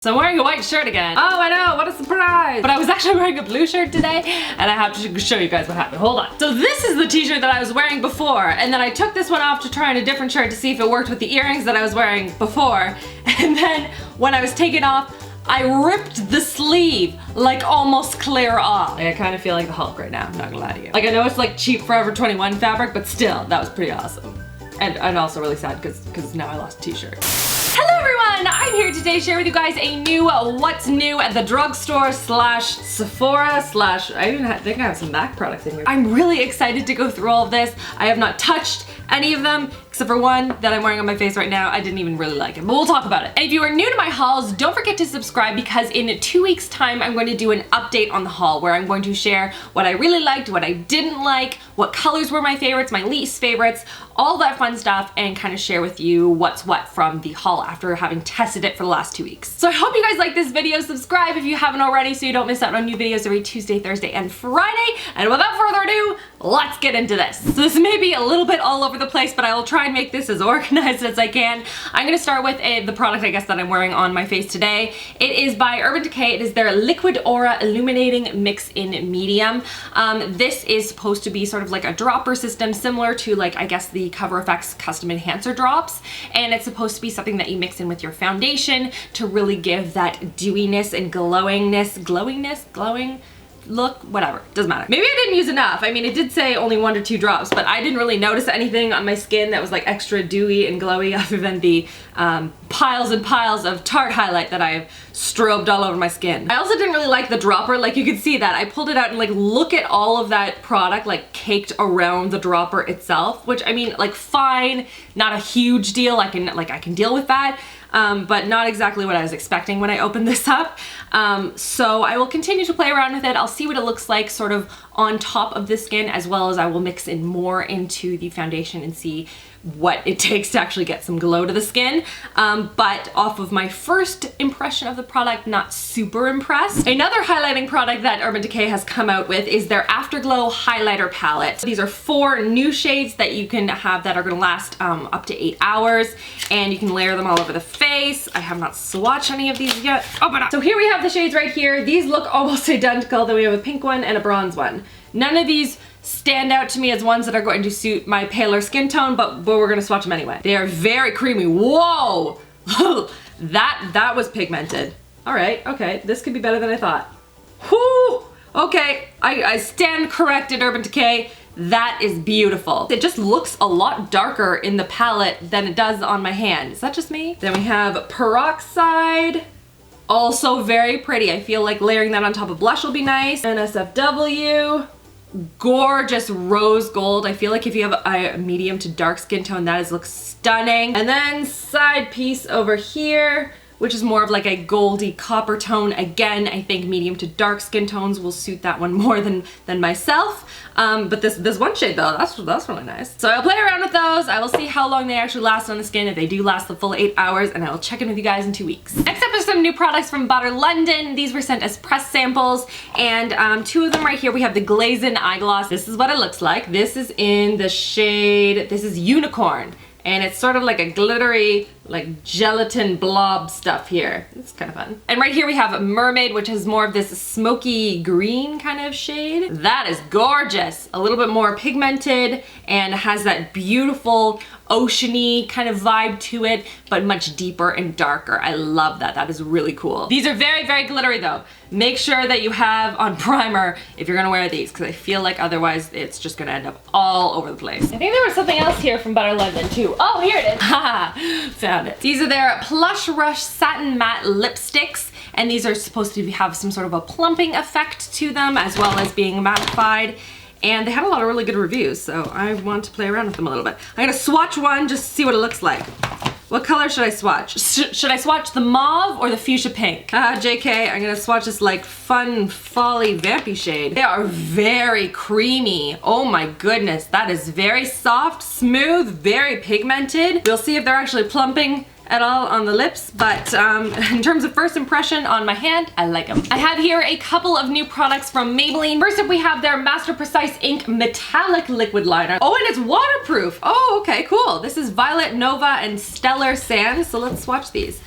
So I'm wearing a white shirt again. Oh, I know, what a surprise. But I was actually wearing a blue shirt today, and I have to show you guys what happened. Hold on. So this is the t-shirt that I was wearing before, and then I took this one off to try on a different shirt to see if it worked with the earrings that I was wearing before. And then when I was taking off, I ripped the sleeve like almost clear off. Like, I kind of feel like the Hulk right now, I'm not gonna lie to you. Like, I know it's like cheap Forever 21 fabric, but still, that was pretty awesome. And also really sad because now I lost a t-shirt. Hello everyone! I'm here today to share with you guys a new what's new at the drugstore slash Sephora slash, I even think I have some MAC products in here. I'm really excited to go through all of this. I have not touched any of them except for one that I'm wearing on my face right now. I didn't even really like it, but we'll talk about it. And if you are new to my hauls, don't forget to subscribe because in 2 weeks time I'm going to do an update on the haul where I'm going to share what I really liked, what I didn't like, what colors were my favorites, my least favorites, all that fun stuff, and kind of share with you what's what from the haul after having tested it for the last 2 weeks. So I hope you guys like this video. Subscribe if you haven't already so you don't miss out on new videos every Tuesday, Thursday, and Friday. And without further ado, let's get into this. So this may be a little bit all over the place, but I will try and make this as organized as I can. I'm gonna start with the product, I guess, that I'm wearing on my face today. It is by Urban Decay. It is their Liquid Aura Illuminating Mix in Medium. This is supposed to be sort of like a dropper system similar to, like, I guess the Cover FX Custom Enhancer drops, and it's supposed to be something that you mix in with your foundation to really give that dewiness and glowing look, whatever, doesn't matter. Maybe I didn't use enough. I mean, it did say only 1 to 2 drops, but I didn't really notice anything on my skin that was like extra dewy and glowy other than the piles and piles of Tarte highlight that I've strobed all over my skin. I also didn't really like the dropper. Like, you could see that. I pulled it out and like look at all of that product like caked around the dropper itself, which, I mean, like, fine, not a huge deal. I can deal with that. But not exactly what I was expecting when I opened this up. So I will continue to play around with it. I'll see what it looks like sort of on top of the skin, as well as I will mix in more into the foundation and see what it takes to actually get some glow to the skin. But off of my first impression of the product, not super impressed. Another highlighting product that Urban Decay has come out with is their Afterglow Highlighter Palette. These are 4 new shades that you can have that are gonna last up to 8 hours, and you can layer them all over the face. I have not swatched any of these yet. Open up. So here we have the shades right here. These look almost identical. Then we have a pink one and a bronze one. None of these stand out to me as ones that are going to suit my paler skin tone, but we're gonna swatch them anyway. They are very creamy. Whoa! that was pigmented. All right, okay, this could be better than I thought. Whoo! Okay, I stand corrected, Urban Decay. That is beautiful. It just looks a lot darker in the palette than it does on my hand. Is that just me? Then we have Peroxide. Also very pretty. I feel like layering that on top of blush will be nice. NSFW. Gorgeous rose gold. I feel like if you have a medium to dark skin tone, that looks stunning. And then side piece over here, which is more of like a goldy copper tone. Again, I think medium to dark skin tones will suit that one more than myself. But this one shade though, that's really nice. So I'll play around with those. I will see how long they actually last on the skin, if they do last the full 8 hours, and I will check in with you guys in 2 weeks. Next up are some new products from Butter London. These were sent as press samples, and 2 of them right here. We have the Glazin Eye Gloss. This is what it looks like. This is in the shade, this is Unicorn. And it's sort of like a glittery, like gelatin blob stuff here. It's kind of fun. And right here we have Mermaid, which is more of this smoky green kind of shade. That is gorgeous. A little bit more pigmented and has that beautiful oceany kind of vibe to it, but much deeper and darker. I love that. That is really cool. These are very, very glittery though. Make sure that you have on primer if you're gonna wear these, because I feel like otherwise it's just gonna end up all over the place. I think there was something else here from Butter London too. Oh, here it is. Haha, found it. These are their Plush Rush Satin Matte Lipsticks, and these are supposed to have some sort of a plumping effect to them, as well as being mattified. And they had a lot of really good reviews, so I want to play around with them a little bit. I'm gonna swatch one just to see what it looks like. What color should I swatch? Should I swatch the mauve or the fuchsia pink? JK, I'm gonna swatch this like fun, folly, vampy shade. They are very creamy. Oh my goodness, that is very soft, smooth, very pigmented. We'll see if they're actually plumping at all on the lips, but in terms of first impression on my hand, I like them. I have here a couple of new products from Maybelline. First up, we have their Master Precise Ink Metallic Liquid Liner. Oh, and it's waterproof. Oh, okay, cool. This is Violet, Nova, and Stellar Sands, so let's swatch these.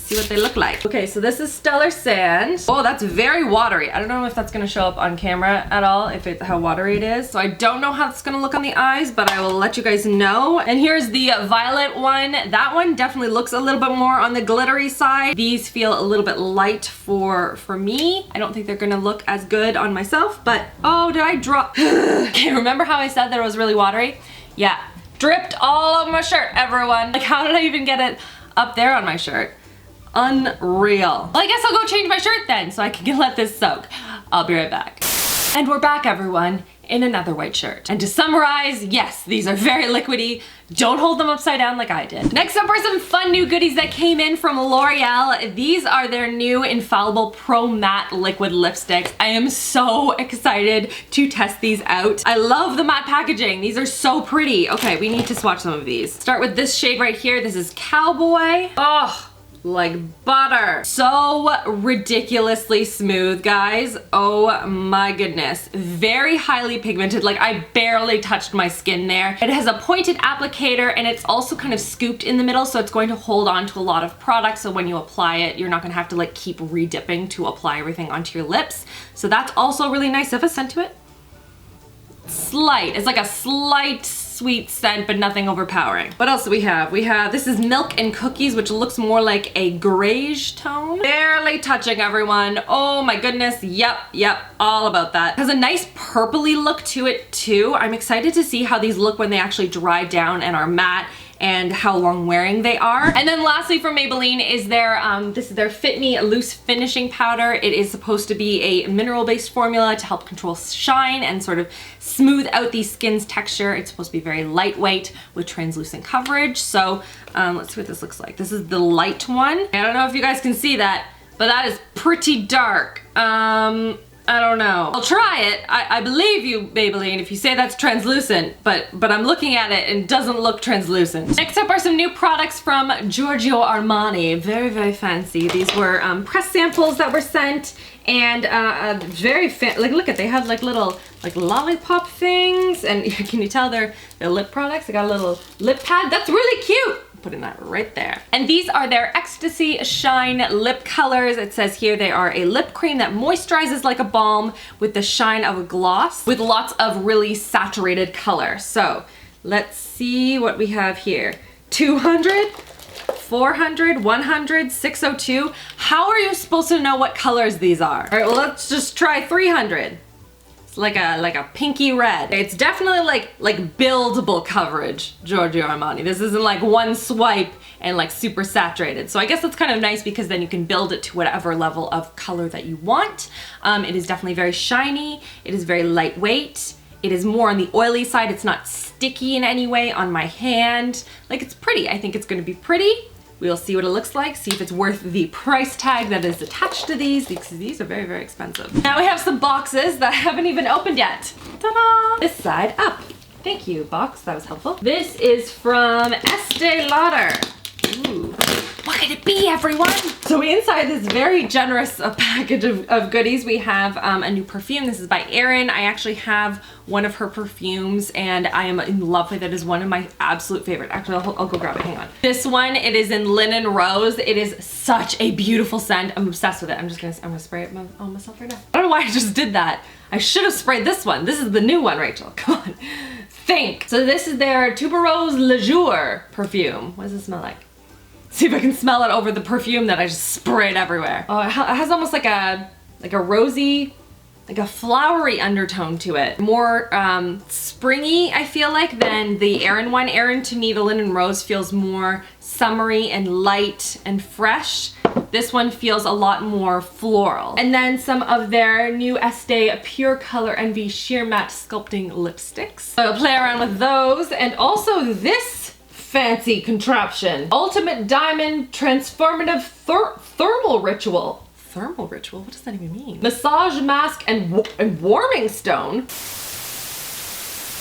see what they look like. Okay, so this is Stellar Sand. Oh, that's very watery. I don't know if that's gonna show up on camera at all, how watery it is. So I don't know how it's gonna look on the eyes, but I will let you guys know. And here's the violet one. That one definitely looks a little bit more on the glittery side. These feel a little bit light for me. I don't think they're gonna look as good on myself, but oh, did I drop? Okay, remember how I said that it was really watery? Yeah, dripped all over my shirt, everyone. Like, how did I even get it up there on my shirt? Unreal. Well, I guess I'll go change my shirt then so I can let this soak. I'll be right back. And we're back, everyone, in another white shirt. And to summarize, yes, these are very liquidy. Don't hold them upside down like I did. Next up are some fun new goodies that came in from L'Oreal. These are their new Infallible Pro Matte Liquid Lipsticks. I am so excited to test these out. I love the matte packaging. These are so pretty. Okay, we need to swatch some of these. Start with this shade right here. This is Cowboy. Oh, like butter. So ridiculously smooth, guys. Oh my goodness. Very highly pigmented. Like, I barely touched my skin there. It has a pointed applicator and it's also kind of scooped in the middle, so it's going to hold on to a lot of product, so when you apply it, you're not gonna have to like keep re-dipping to apply everything onto your lips. So that's also really nice. Have a scent to it? Slight. It's like a slight sweet scent, but nothing overpowering. What else do we have? This is Milk and Cookies, which looks more like a grayish tone. Barely touching, everyone. Oh my goodness. Yep, all about that. It has a nice purpley look to it too. I'm excited to see how these look when they actually dry down and are matte, and how long wearing they are. And then lastly from Maybelline is this is their Fit Me Loose Finishing Powder. It is supposed to be a mineral-based formula to help control shine and sort of smooth out the skin's texture. It's supposed to be very lightweight with translucent coverage. So let's see what this looks like. This is the light one. I don't know if you guys can see that, but that is pretty dark. I don't know. I'll try it. I believe you, Maybelline, if you say that's translucent, but I'm looking at it and it doesn't look translucent. Next up are some new products from Giorgio Armani. Very, very fancy. These were press samples that were sent, and like, look at, they have like little like lollipop things, and can you tell they're lip products? They got a little lip pad. That's really cute. Putting that right there. And these are their Ecstasy Shine lip colors. It says here they are a lip cream that moisturizes like a balm with the shine of a gloss with lots of really saturated color. So let's see what we have here. 200, 400, 100, 602. How are you supposed to know what colors these are? All right, well, let's just try 300. Like a pinky red. It's definitely like buildable coverage, Giorgio Armani. This isn't like one swipe and like super saturated. So I guess that's kind of nice because then you can build it to whatever level of color that you want. It is definitely very shiny. It is very lightweight. It is more on the oily side. It's not sticky in any way on my hand. Like, it's pretty. I think it's gonna be pretty. We'll see what it looks like, see if it's worth the price tag that is attached to these, because these are very, very expensive. Now we have some boxes that I haven't even opened yet. Ta-da! This side up. Thank you, box. That was helpful. This is from Estee Lauder. Ooh. What could it be, everyone? So inside this very generous package of goodies, we have a new perfume. This is by Erin. I actually have one of her perfumes and I am in love with it. It is one of my absolute favorite. Actually, I'll go grab it, hang on. This one, it is in Linen Rose. It is such a beautiful scent. I'm obsessed with it. I'm gonna spray it on myself right now. I don't know why I just did that. I should have sprayed this one. This is the new one, Rachel. Come on, think. So this is their Tuberose Le Jour perfume. What does it smell like? See if I can smell it over the perfume that I just sprayed everywhere. Oh, it has almost like a rosy, like a flowery undertone to it. More springy, I feel like, than the Erin one. Erin, to me, the Linen Rose feels more summery and light and fresh. This one feels a lot more floral. And then some of their new Estee Pure Color Envy Sheer Matte Sculpting Lipsticks. So I'll play around with those. And also this fancy contraption. Ultimate Diamond Transformative Thermal Ritual. Thermal Ritual? What does that even mean? Massage Mask and Warming Stone.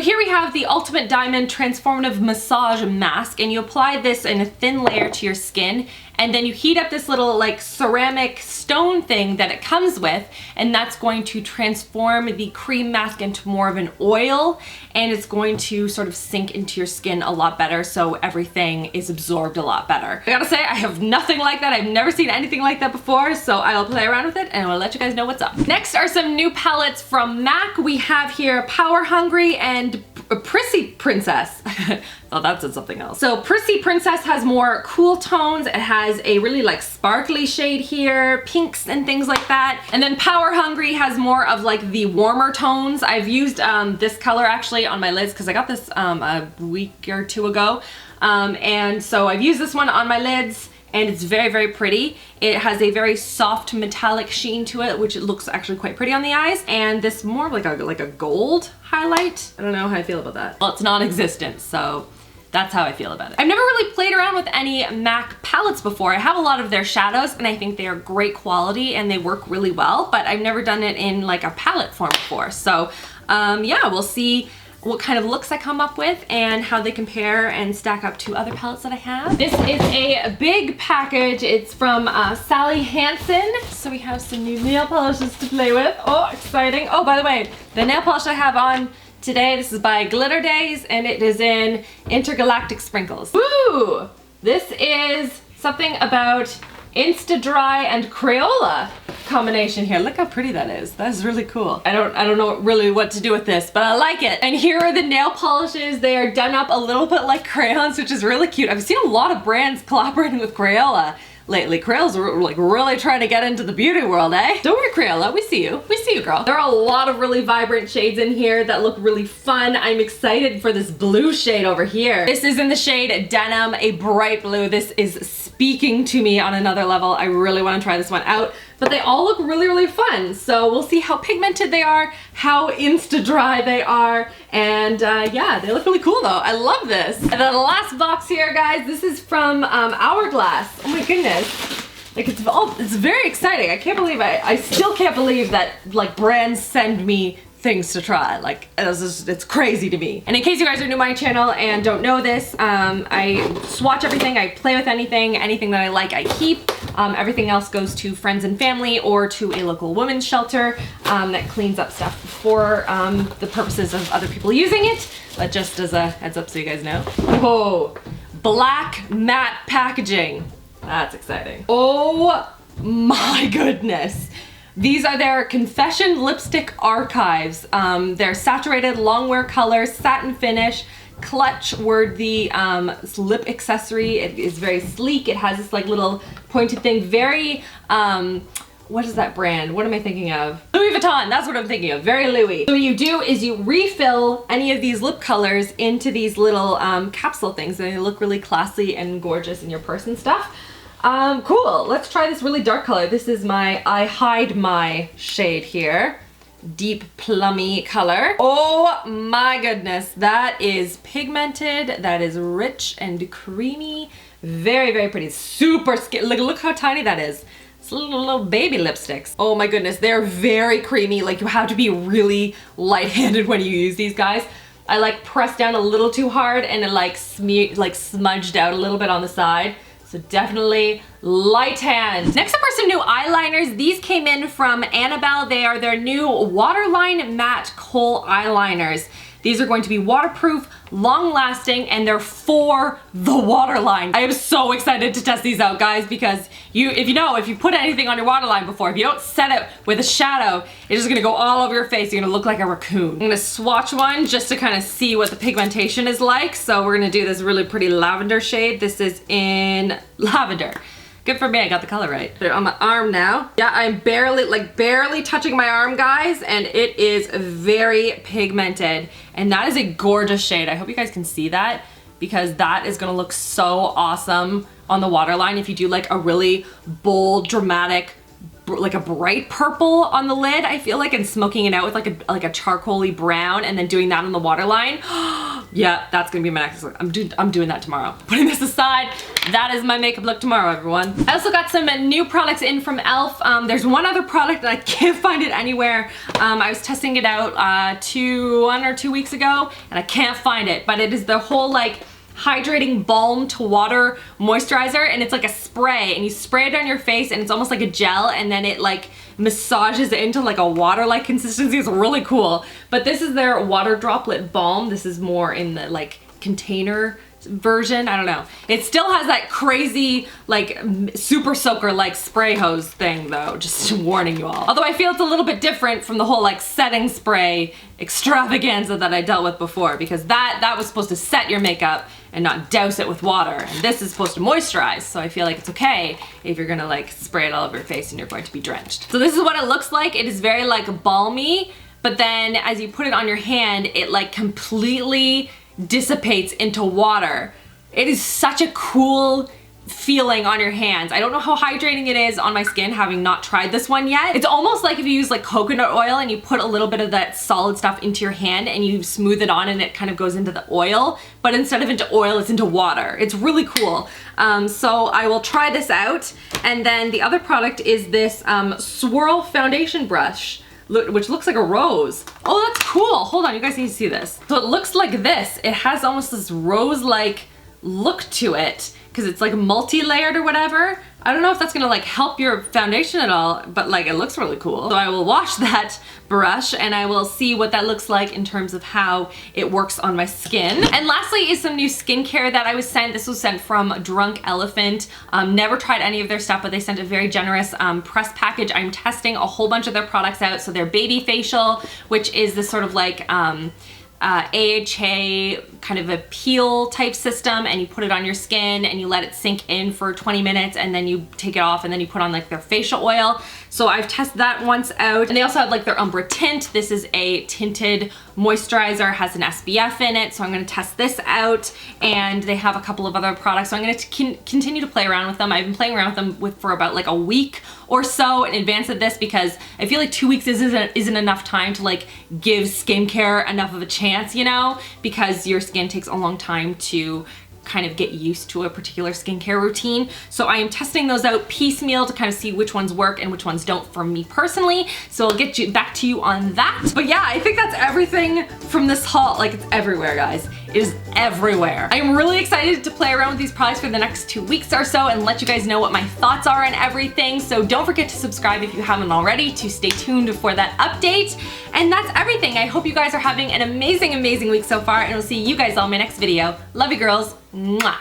Here we have the Ultimate Diamond Transformative Massage Mask, and you apply this in a thin layer to your skin, and then you heat up this little like ceramic stone thing that it comes with, and that's going to transform the cream mask into more of an oil, and it's going to sort of sink into your skin a lot better, so everything is absorbed a lot better. I gotta say, I have nothing like that. I've never seen anything like that before, so I'll play around with it and I'll let you guys know what's up. Next are some new palettes from MAC. We have here Power Hungry and Prissy Princess. Oh, that said something else. So Prissy Princess has more cool tones. It has a really like sparkly shade here, pinks and things like that. And then Power Hungry has more of like the warmer tones. I've used this color actually on my lids because I got this a week or two ago. And so I've used this one on my lids, and it's very, very pretty. It has a very soft metallic sheen to it, which it looks actually quite pretty on the eyes. And this more of like a gold highlight. I don't know how I feel about that. Well, it's non-existent, so that's how I feel about it. I've never really played around with any MAC palettes before. I have a lot of their shadows, and I think they are great quality and they work really well, but I've never done it in like a palette form before. So yeah, we'll see what kind of looks I come up with and how they compare and stack up to other palettes that I have. This is a big package. It's from Sally Hansen. So we have some new nail polishes to play with. Oh, exciting. Oh, by the way, the nail polish I have on today, this is by Glitter Days, and it is in Intergalactic Sprinkles. Woo! This is something about Insta-Dry and Crayola combination here. Look how pretty that is. That is really cool. I don't know really what to do with this, but I like it. And here are the nail polishes. They are done up a little bit like crayons, which is really cute. I've seen a lot of brands collaborating with Crayola lately. Crayola's like really trying to get into the beauty world, eh? Don't worry, Crayola, we see you. We see you, girl. There are a lot of really vibrant shades in here that look really fun. I'm excited for this blue shade over here. This is in the shade Denim, a bright blue. This is speaking to me on another level. I really want to try this one out, but they all look really, really fun. So we'll see how pigmented they are, how insta-dry they are, and yeah, they look really cool though. I love this. And then the last box here, guys, this is from Hourglass. Oh my goodness. Like it's very exciting. I can't believe I still can't believe that like brands send me things to try. Like it's crazy to me. And in case you guys are new to my channel and don't know this, I swatch everything, I play with anything that I like I keep. Everything else goes to friends and family or to a local women's shelter that cleans up stuff for the purposes of other people using it. But just as a heads up so you guys know. Whoa, black matte packaging. That's exciting. Oh my goodness. These are their Confession Lipstick Archives. They're saturated long wear colors, satin finish, clutch worthy lip accessory. It is very sleek. It has this like little pointed thing. Very, what is that brand? What am I thinking of? Louis Vuitton, that's what I'm thinking of. Very Louis. So what you do is you refill any of these lip colors into these little capsule things, and they look really classy and gorgeous in your purse and stuff. Cool. Let's try this really dark color. This is my I Hide My shade here. Deep plummy color. Oh my goodness. That is pigmented. That is rich and creamy. Very, very pretty. Super skin. Look how tiny that is. It's little baby lipsticks. Oh my goodness. They're very creamy. Like you have to be really light-handed when you use these guys. I like pressed down a little too hard and it like smudged out a little bit on the side. So definitely light hand. Next up are some new eyeliners. These came in from Annabelle. They are their new waterline matte kohl eyeliners. These are going to be waterproof, long lasting, and they're for the waterline. I am so excited to test these out, guys, because if you put anything on your waterline before, if you don't set it with a shadow, it's just gonna go all over your face. You're gonna look like a raccoon. I'm gonna swatch one just to kind of see what the pigmentation is like. So we're gonna do this really pretty lavender shade. This is in lavender. Good for me, I got the color right. Put it on my arm now. Yeah, I'm barely touching my arm, guys, and it is very pigmented. And that is a gorgeous shade. I hope you guys can see that, because that is gonna look so awesome on the waterline if you do like a really bold, dramatic, like a bright purple on the lid, I feel like, and smoking it out with like a charcoaly brown and then doing that on the waterline. Yeah, that's gonna be my next look. I'm doing that tomorrow. Putting this aside, that is my makeup look tomorrow, everyone. I also got some new products in from e.l.f. There's one other product that I can't find it anywhere. I was testing it out 1 or 2 weeks ago and I can't find it, but it is the whole like hydrating balm to water moisturizer, and it's like a spray, and you spray it on your face and it's almost like a gel, and then it like massages into like a water-like consistency. It's really cool. But this is their water droplet balm. This is more in the like container version. I don't know. It still has that crazy like super soaker like spray hose thing though, just warning you all. Although I feel it's a little bit different from the whole like setting spray extravaganza that I dealt with before, because that was supposed to set your makeup and not douse it with water, and this is supposed to moisturize, so I feel like it's okay if you're gonna like spray it all over your face and you're going to be drenched. So this is what it looks like. It is very like balmy, but then as you put it on your hand, it like completely dissipates into water. It is such a cool feeling on your hands. I don't know how hydrating it is on my skin, having not tried this one yet. It's almost like if you use like coconut oil and you put a little bit of that solid stuff into your hand and you smooth it on and it kind of goes into the oil, but instead of into oil, it's into water. It's really cool. So I will try this out. And then the other product is this swirl foundation brush, which looks like a rose. Oh, that's cool. Hold on, you guys need to see this. So it looks like this. It has almost this rose-like look to it because it's like multi-layered or whatever. I don't know if that's gonna like help your foundation at all, but like it looks really cool. So I will wash that brush and I will see what that looks like in terms of how it works on my skin. And lastly is some new skincare that I was sent. This was sent from Drunk Elephant. Never tried any of their stuff, but they sent a very generous press package. I'm testing a whole bunch of their products out. So their baby facial, which is this sort of like AHA kind of a peel type system, and you put it on your skin and you let it sink in for 20 minutes and then you take it off and then you put on like their facial oil. So I've tested that once out. And they also have like their Umbra Tint. This is a tinted moisturizer, has an SPF in it, so I'm gonna test this out. And they have a couple of other products, so I'm gonna continue to play around with them. I've been playing around with them for about like a week or so in advance of this, because I feel like 2 weeks isn't enough time to like give skincare enough of a chance, you know, because your skin takes a long time to kind of get used to a particular skincare routine. So I am testing those out piecemeal to kind of see which ones work and which ones don't for me personally. So I'll get back to you on that. But yeah, I think that's everything from this haul. Like, it's everywhere, guys. It is everywhere. I'm really excited to play around with these products for the next 2 weeks or so and let you guys know what my thoughts are and everything. So don't forget to subscribe if you haven't already to stay tuned for that update. And that's everything. I hope you guys are having an amazing, amazing week so far, and I'll see you guys all in my next video. Love you, girls. Mwah.